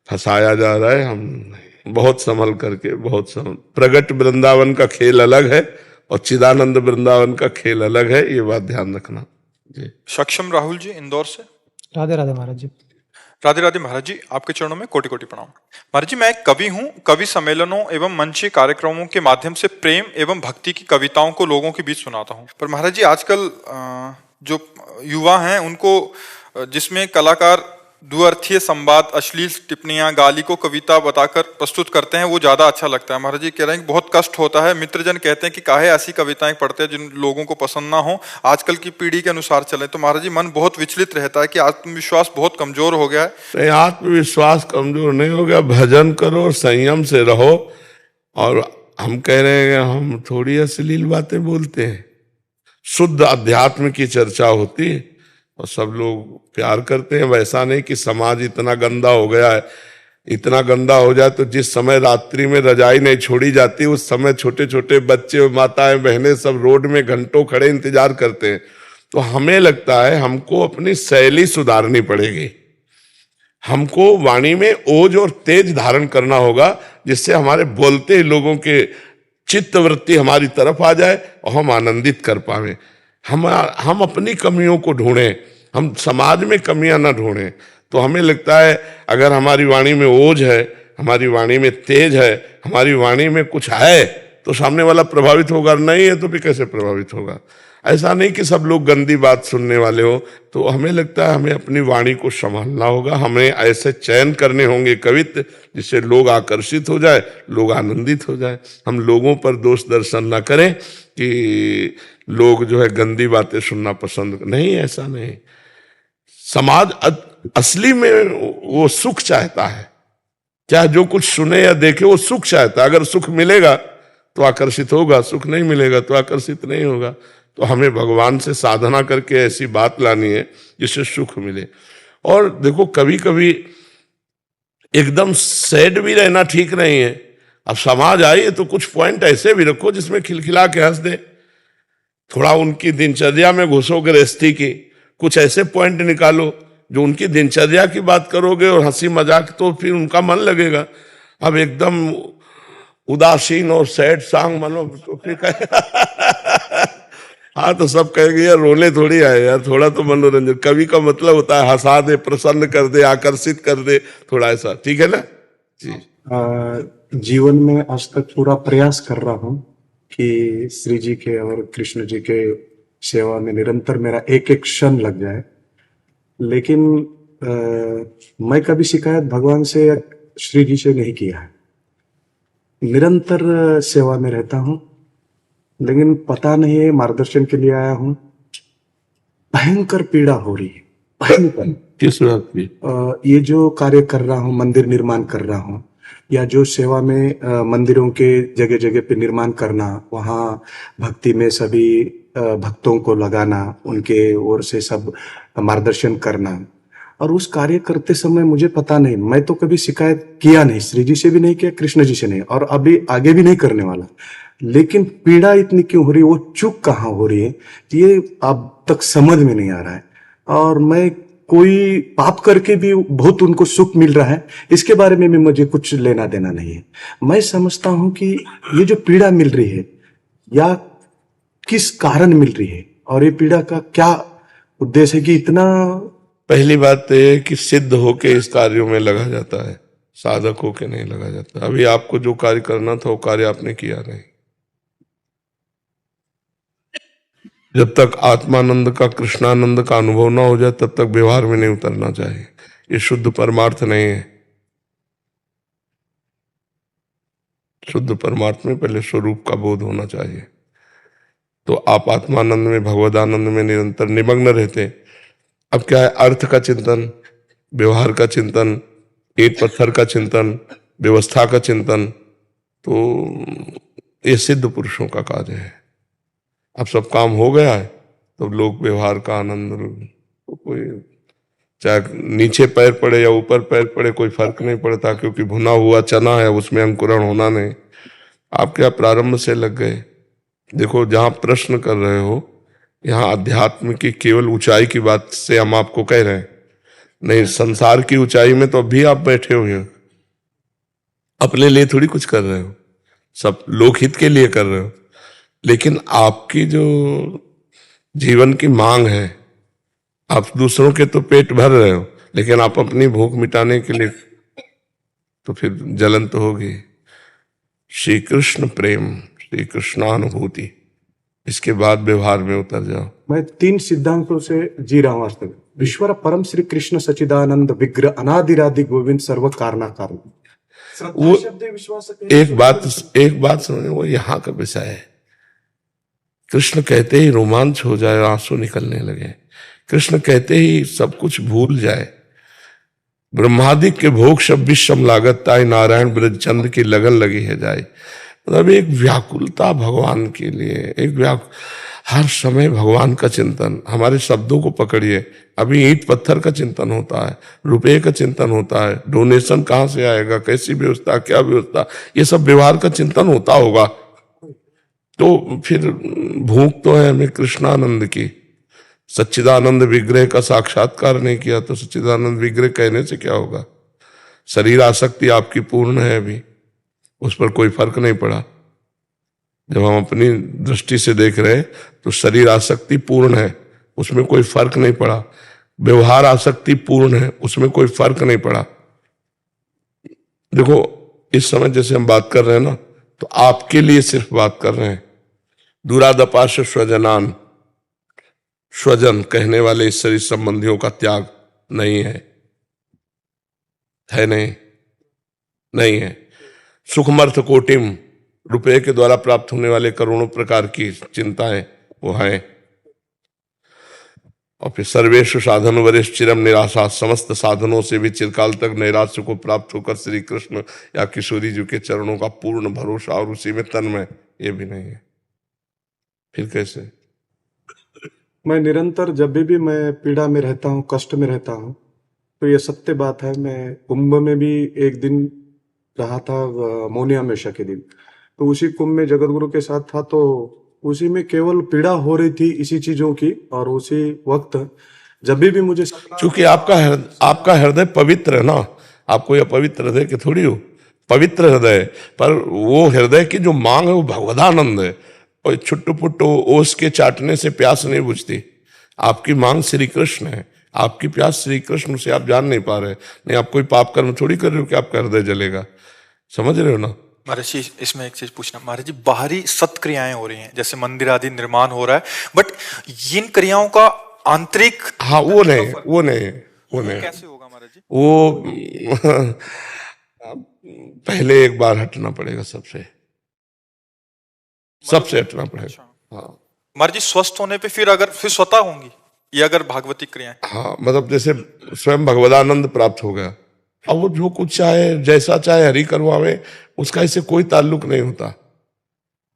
फंसाया जा रहा है। हम बहुत संभल करके, बहुत संभल, प्रगट वृंदावन का खेल अलग है और चिदानंद वृंदावन का खेल अलग है, ये बात ध्यान रखना जी। सक्षम राहुल जी इंदौर से। राधे राधे महाराज जी। राधे राधे महाराज जी, आपके चरणों में कोटि कोटि प्रणाम। महाराज जी, मैं एक कवि हूँ। कवि सम्मेलनों एवं मंच कार्यक्रमों के माध्यम से प्रेम एवं भक्ति की कविताओं को लोगों के बीच सुनाता हूँ। पर महाराज जी, आजकल जो युवा हैं उनको, जिसमें कलाकार द्विअर्थीय संवाद, अश्लील टिप्पणियां, गाली को कविता बताकर प्रस्तुत करते हैं, वो ज्यादा अच्छा लगता है। महाराज जी कह रहे हैं कि बहुत कष्ट होता है। मित्रजन कहते हैं कि काहे ऐसी कविताएं पढ़ते हैं जिन लोगों को पसंद ना हो, आजकल की पीढ़ी के अनुसार चले। तो महाराज जी, मन बहुत विचलित रहता है कि आत्मविश्वास बहुत कमजोर हो गया है। नहीं, आत्मविश्वास कमजोर नहीं हो गया, भजन करो, संयम से रहो। और हम कह रहे हैं हम थोड़ी अश्लील बातें बोलते हैं, शुद्ध अध्यात्म की चर्चा होती है और सब लोग प्यार करते हैं। वैसा नहीं कि समाज इतना गंदा हो गया है। इतना गंदा हो जाए तो जिस समय रात्रि में रजाई नहीं छोड़ी जाती, उस समय छोटे छोटे बच्चे, माताएं, बहनें सब रोड में घंटों खड़े इंतजार करते हैं। तो हमें लगता है हमको अपनी शैली सुधारनी पड़ेगी। हमको वाणी में ओज और तेज धारण करना होगा, जिससे हमारे बोलते लोगों के चित्तवृत्ति हमारी तरफ आ जाए और हम आनंदित कर पावे। हम अपनी कमियों को ढूंढें, हम समाज में कमियां ना ढूंढें। तो हमें लगता है अगर हमारी वाणी में ओज है, हमारी वाणी में तेज है, हमारी वाणी में कुछ है, तो सामने वाला प्रभावित होगा। नहीं है तो भी कैसे प्रभावित होगा? ऐसा नहीं कि सब लोग गंदी बात सुनने वाले हो। तो हमें लगता है हमें अपनी वाणी को संभालना होगा। हमें ऐसे चयन करने होंगे कवित्व जिससे लोग आकर्षित हो जाए, लोग आनंदित हो जाए। हम लोगों पर दोष दर्शन ना करें कि लोग जो है गंदी बातें सुनना पसंद नहीं, ऐसा नहीं। समाज असली में वो सुख चाहता है, चाहे जो कुछ सुने या देखे वो सुख चाहता है। अगर सुख मिलेगा तो आकर्षित होगा, सुख नहीं मिलेगा तो आकर्षित नहीं होगा। तो हमें भगवान से साधना करके ऐसी बात लानी है जिससे सुख मिले। और देखो, कभी कभी एकदम सैड भी रहना ठीक नहीं है। अब समाज आई तो कुछ पॉइंट ऐसे भी रखो जिसमें खिलखिला के हंस दे। थोड़ा उनकी दिनचर्या में घुसो गृहस्थी की, कुछ ऐसे पॉइंट निकालो जो उनकी दिनचर्या की बात करोगे और हंसी मजाक, तो फिर उनका मन लगेगा। अब एकदम उदासीन और सैड सॉन्ग मानो तो फिर हाँ, तो सब कहेंगे यार रोने थोड़ी आए यार, थोड़ा तो मनोरंजन। कवि का मतलब होता है हंसा दे, प्रसन्न कर दे, आकर्षित कर दे, थोड़ा ऐसा, ठीक है ना जी। जीवन में आज तक पूरा प्रयास कर रहा हूँ कि श्री जी के और कृष्ण जी के सेवा में निरंतर मेरा एक एक क्षण लग जाए। लेकिन मैं कभी शिकायत भगवान से या श्री जी से नहीं किया है। निरंतर सेवा में रहता हूँ, लेकिन पता नहीं है, मार्गदर्शन के लिए आया हूँ। भयंकर पीड़ा हो रही है, भयंकर। किस बात की? ये जो कार्य कर रहा हूँ, मंदिर निर्माण कर रहा हूँ, या जो सेवा में मंदिरों के जगह जगह पे निर्माण करना, वहाँ भक्ति में सभी भक्तों को लगाना, उनके ओर से सब मार्गदर्शन करना, और उस कार्य करते समय मुझे पता नहीं, मैं तो कभी शिकायत किया नहीं, श्री जी से भी नहीं किया, कृष्ण जी से नहीं, और अभी आगे भी नहीं करने वाला। लेकिन पीड़ा इतनी क्यों हो रही है, वो चूक कहाँ हो रही है, ये अब तक समझ में नहीं आ रहा है। और मैं कोई पाप करके भी बहुत उनको सुख मिल रहा है, इसके बारे में भी मुझे कुछ लेना देना नहीं है। मैं समझता हूं कि ये जो पीड़ा मिल रही है या किस कारण मिल रही है, और ये पीड़ा का क्या उद्देश्य है कि इतना। पहली बात तो ये कि सिद्ध होके इस कार्यों में लगा जाता है, साधक होके नहीं लगा जाता। अभी आपको जो कार्य करना था वो कार्य आपने किया नहीं। जब तक आत्मानंद का, कृष्णानंद का अनुभव ना हो जाए तब तक व्यवहार में नहीं उतरना चाहिए। ये शुद्ध परमार्थ नहीं है। शुद्ध परमार्थ में पहले स्वरूप का बोध होना चाहिए। तो आप आत्मानंद में, भगवदानंद में निरंतर निमग्न रहते। अब क्या है, अर्थ का चिंतन, व्यवहार का चिंतन, ईंट पत्थर का चिंतन, व्यवस्था का चिंतन, तो ये सिद्ध पुरुषों का कार्य है। अब सब काम हो गया है तो लोग व्यवहार का आनंद, तो कोई चाहे नीचे पैर पड़े या ऊपर पैर पड़े कोई फर्क नहीं पड़ता, क्योंकि भुना हुआ चना है, उसमें अंकुरण होना नहीं। आप क्या प्रारंभ से लग गए। देखो, जहां प्रश्न कर रहे हो, यहाँ अध्यात्म की केवल ऊंचाई की बात से हम आपको कह रहे हैं, नहीं संसार की ऊंचाई में तो अभी आप बैठे हुए हो, अपने लिए थोड़ी कुछ कर रहे हो, सब लोकहित के लिए कर रहे हो। लेकिन आपकी जो जीवन की मांग है, आप दूसरों के तो पेट भर रहे हो, लेकिन आप अपनी भूख मिटाने के लिए, तो फिर जलन तो होगी। श्री कृष्ण प्रेम, श्री कृष्णानुभूति, इसके बाद व्यवहार में उतर जाओ। मैं 3 सिद्धांतों से जी रहा हूं आज तक। ईश्वर परम श्री कृष्ण सच्चिदानंद विग्रह अनादिरादि गोविंद सर्व कारणा कारण। वो एक बात समझो, वो यहाँ का विषय है। कृष्ण कहते ही रोमांच हो जाए, आंसू निकलने लगे। कृष्ण कहते ही सब कुछ भूल जाए। ब्रह्मादिक के भोग सब विश्वम लागत ताई, नारायण ब्रज चंद की लगन लगी है जाए। मतलब एक व्याकुलता भगवान के लिए, हर समय भगवान का चिंतन। हमारे शब्दों को पकड़िए, अभी ईंट पत्थर का चिंतन होता है, रुपए का चिंतन होता है, डोनेशन कहाँ से आएगा, कैसी व्यवस्था, क्या व्यवस्था, ये सब व्यवहार का चिंतन होता होगा। तो फिर भूख तो है हमें कृष्णानंद की। सच्चिदानंद विग्रह का साक्षात्कार नहीं किया तो सच्चिदानंद विग्रह कहने से क्या होगा। शरीर आसक्ति आपकी पूर्ण है, अभी उस पर कोई फर्क नहीं पड़ा। जब हम अपनी दृष्टि से देख रहे हैं तो शरीर आसक्ति पूर्ण है, उसमें कोई फर्क नहीं पड़ा। व्यवहार आसक्ति पूर्ण है, उसमें कोई फर्क नहीं पड़ा। देखो, इस समय जैसे हम बात कर रहे हैं ना, तो आपके लिए सिर्फ बात कर रहे हैं। दुरादपाश स्वजनान, स्वजन कहने वाले इस शरीर संबंधियों का त्याग नहीं है नहीं है। सुखमर्थ कोटिम, रुपए के द्वारा प्राप्त होने वाले करोड़ों प्रकार की चिंताएं वो हैं। और फिर सर्वेशु साधन वरिष्ठ चिरम निराशा, समस्त साधनों से भी चिरकाल तक नैराश्य को प्राप्त होकर श्री कृष्ण या किशोरी जी के चरणों का पूर्ण भरोसा और उसी में तन्मय, ये भी नहीं है। फिर कैसे? मैं निरंतर जब भी मैं पीड़ा में रहता हूँ, कष्ट में रहता हूँ, तो ये सत्य बात है। मैं कुंभ में भी एक दिन रहा था, मौनी अमावस्या के दिन। तो उसी कुंभ में जगत गुरु के साथ था, तो उसी में केवल पीड़ा हो रही थी इसी चीजों की। और उसी वक्त जब भी मुझे, क्योंकि आपका हृदय पवित्र है ना, आप कोई अपवित्र हृदय के थोड़ी हो, पवित्र हृदय। पर वो हृदय की जो मांग है वो भगवदानंद है। और छुट्टू पुट्टू ओस के चाटने से प्यास नहीं बुझती। आपकी मांग श्री कृष्ण है, आपकी प्यास श्री कृष्ण से आप जान नहीं पा रहे। नहीं, आप कोई पाप कर्म थोड़ी कर रहे हो कि आपका हृदय जलेगा। समझ रहे हो ना? महाराज जी, इसमें एक चीज पूछना, महाराज जी, बाहरी सत्क्रियाएं हो रही हैं, जैसे मंदिर आदि निर्माण हो रहा है, बट इन क्रियाओं का आंतरिक, हाँ, वो नहीं कैसे होगा महाराज जी? वो पहले एक बार हटना पड़ेगा, सबसे हटना पड़ेगा। हाँ महाराज जी, स्वस्थ होने पे फिर स्वतः होंगी ये अगर भागवती क्रियाएं? हाँ, मतलब जैसे स्वयं भगवदानंद प्राप्त हो गया, अब वो जो कुछ चाहे, जैसा चाहे हरि करवावे, उसका इससे कोई ताल्लुक नहीं होता।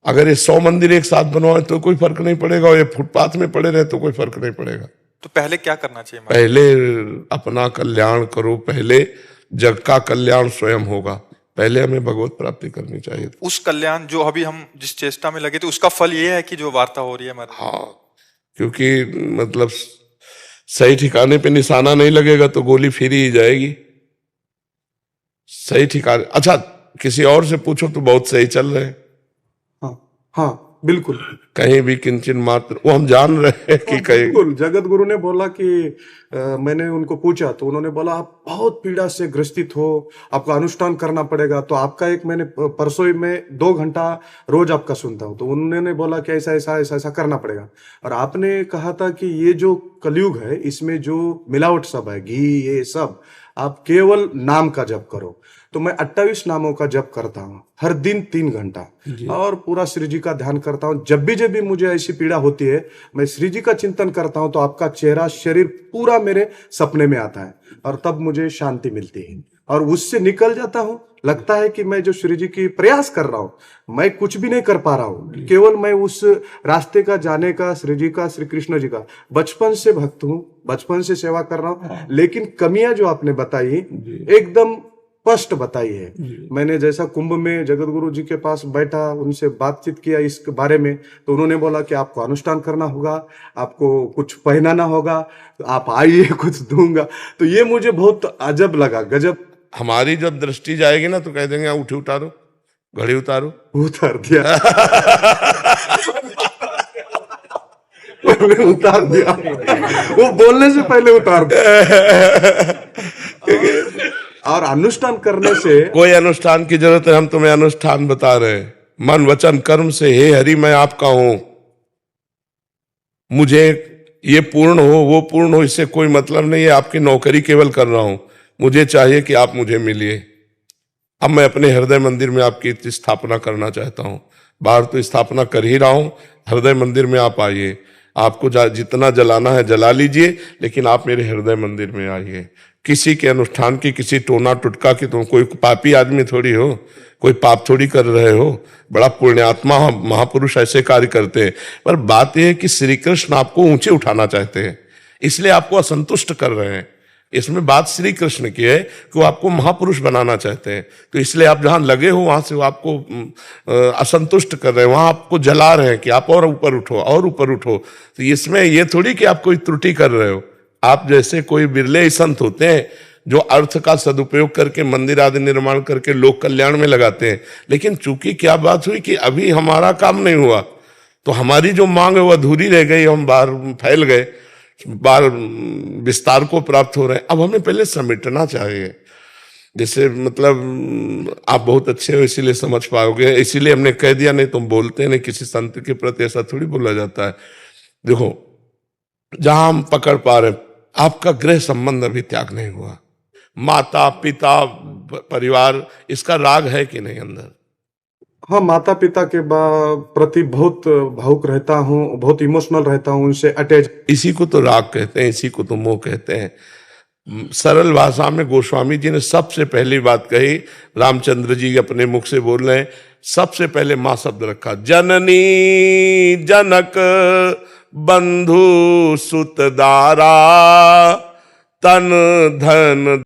अगर ये 100 मंदिर एक साथ बनवाए तो कोई फर्क नहीं पड़ेगा, और ये फुटपाथ में पड़े रहे तो कोई फर्क नहीं पड़ेगा। तो पहले क्या करना चाहिए? पहले अपना कल्याण करो, पहले जग का कल्याण स्वयं होगा। पहले हमें भगवत प्राप्ति करनी चाहिए। उस कल्याण जो अभी हम जिस चेष्टा में लगे थे, उसका फल ये है कि जो वार्ता हो रही है हमारे। हाँ, क्योंकि मतलब सही ठिकाने पे निशाना नहीं लगेगा तो गोली फिर ही जाएगी। सही ठिकाने, अच्छा किसी और से पूछो तो बहुत सही चल रहे हैं। हाँ बिल्कुल, कहीं भी किंचन मात्र, वो हम जान रहे हैं कि कहीं। बिल्कुल, जगत गुरु ने बोला कि मैंने उनको पूछा तो उन्होंने बोला आप बहुत पीड़ा से ग्रसित हो, आपका अनुष्ठान करना पड़ेगा। तो आपका एक, मैंने परसों में 2 घंटा रोज आपका सुनता हूँ, तो उन्होंने बोला कि ऐसा ऐसा ऐसा ऐसा करना पड़ेगा। और आपने कहा था कि ये जो कलयुग है, इसमें जो मिलावट सब है, घी ये सब, आप केवल नाम का जप करो। तो मैं 28 नामों का जप करता हूँ हर दिन 3 घंटा, और पूरा श्री जी का ध्यान करता हूँ। जब भी मुझे ऐसी पीड़ा होती है, मैं श्री जी का चिंतन करता हूँ, तो आपका चेहरा, शरीर पूरा मेरे सपने में आता है, और तब मुझे शांति मिलती है, और उससे निकल जाता हूँ। लगता है कि मैं जो श्री जी की प्रयास कर रहा हूँ, मैं कुछ भी नहीं कर पा रहा हूँ, केवल मैं उस रास्ते का जाने का, श्री जी का, श्री कृष्ण जी का बचपन से भक्त हूँ, बचपन से सेवा कर रहा हूँ। लेकिन कमियां जो आपने बताई एकदम स्पष्ट बताई है। मैंने जैसा कुंभ में जगत गुरु जी के पास बैठा, उनसे बातचीत किया इस बारे में, तो उन्होंने बोला कि आपको अनुष्ठान करना होगा, आपको कुछ पहनाना होगा, आप आइए कुछ दूंगा। तो ये मुझे बहुत अजब लगा, गजब। हमारी जब दृष्टि जाएगी ना तो कह देंगे उठी उतारो, घड़ी उतारो। उतार दिया पहले उतार दिया, वो बोलने से पहले उतार दिया। और अनुष्ठान करने से कोई अनुष्ठान की जरूरत है, हम तुम्हें अनुष्ठान बता रहे हैं। मन वचन कर्म से हे हरि मैं आपका हूं, मुझे ये पूर्ण हो वो पूर्ण हो इससे कोई मतलब नहीं है, आपकी नौकरी केवल कर रहा हूं, मुझे चाहिए कि आप मुझे मिलिए। अब मैं अपने हृदय मंदिर में आपकी स्थापना करना चाहता हूं, बाहर तो स्थापना कर ही रहा हूं, हृदय मंदिर में आप आइए, आपको जितना जलाना है जला लीजिए, लेकिन आप मेरे हृदय मंदिर में आइए। किसी के अनुष्ठान की, किसी टोना टुटका की, तुम कोई पापी आदमी थोड़ी हो, कोई पाप थोड़ी कर रहे हो, बड़ा पुण्यात्मा महापुरुष ऐसे कार्य करते हैं। पर बात यह है कि श्री कृष्ण आपको ऊंचे उठाना चाहते हैं, इसलिए आपको असंतुष्ट कर रहे हैं। इसमें बात श्री कृष्ण की है कि वो आपको महापुरुष बनाना चाहते हैं, तो इसलिए आप जहां लगे हो वहां से वो आपको असंतुष्ट कर रहे हैं, वहां आपको जला रहे हैं कि आप और ऊपर उठो और ऊपर उठो। तो इसमें ये थोड़ी कि आप कोई त्रुटि कर रहे हो। आप जैसे कोई बिरले संत होते हैं जो अर्थ का सदुपयोग करके मंदिर आदि निर्माण करके लोक कल्याण में लगाते हैं, लेकिन चूंकि क्या बात हुई कि अभी हमारा काम नहीं हुआ, तो हमारी जो मांग है वो अधूरी रह गई, हम बाहर फैल गए, बाहर विस्तार को प्राप्त हो रहे हैं। अब हमें पहले समेटना चाहिए। जैसे मतलब आप बहुत अच्छे हो इसीलिए समझ पाओगे, इसीलिए हमने कह दिया, नहीं तुम बोलते नहीं, किसी संत के प्रति ऐसा थोड़ी बोला जाता है। देखो जहां हम पकड़ पा रहे, आपका गृह संबंध अभी त्याग नहीं हुआ, माता पिता परिवार, इसका राग है कि नहीं अंदर? हाँ, माता पिता के प्रति बहुत भावुक रहता हूँ, बहुत इमोशनल रहता हूँ, उनसे अटैच। इसी को तो राग कहते हैं, इसी को तो मोह कहते हैं। सरल भाषा में गोस्वामी जी ने सबसे पहली बात कही, रामचंद्र जी अपने मुख से बोल रहे हैं, सबसे पहले माँ शब्द रखा, जननी जनक बंधु सुतदारा तन धन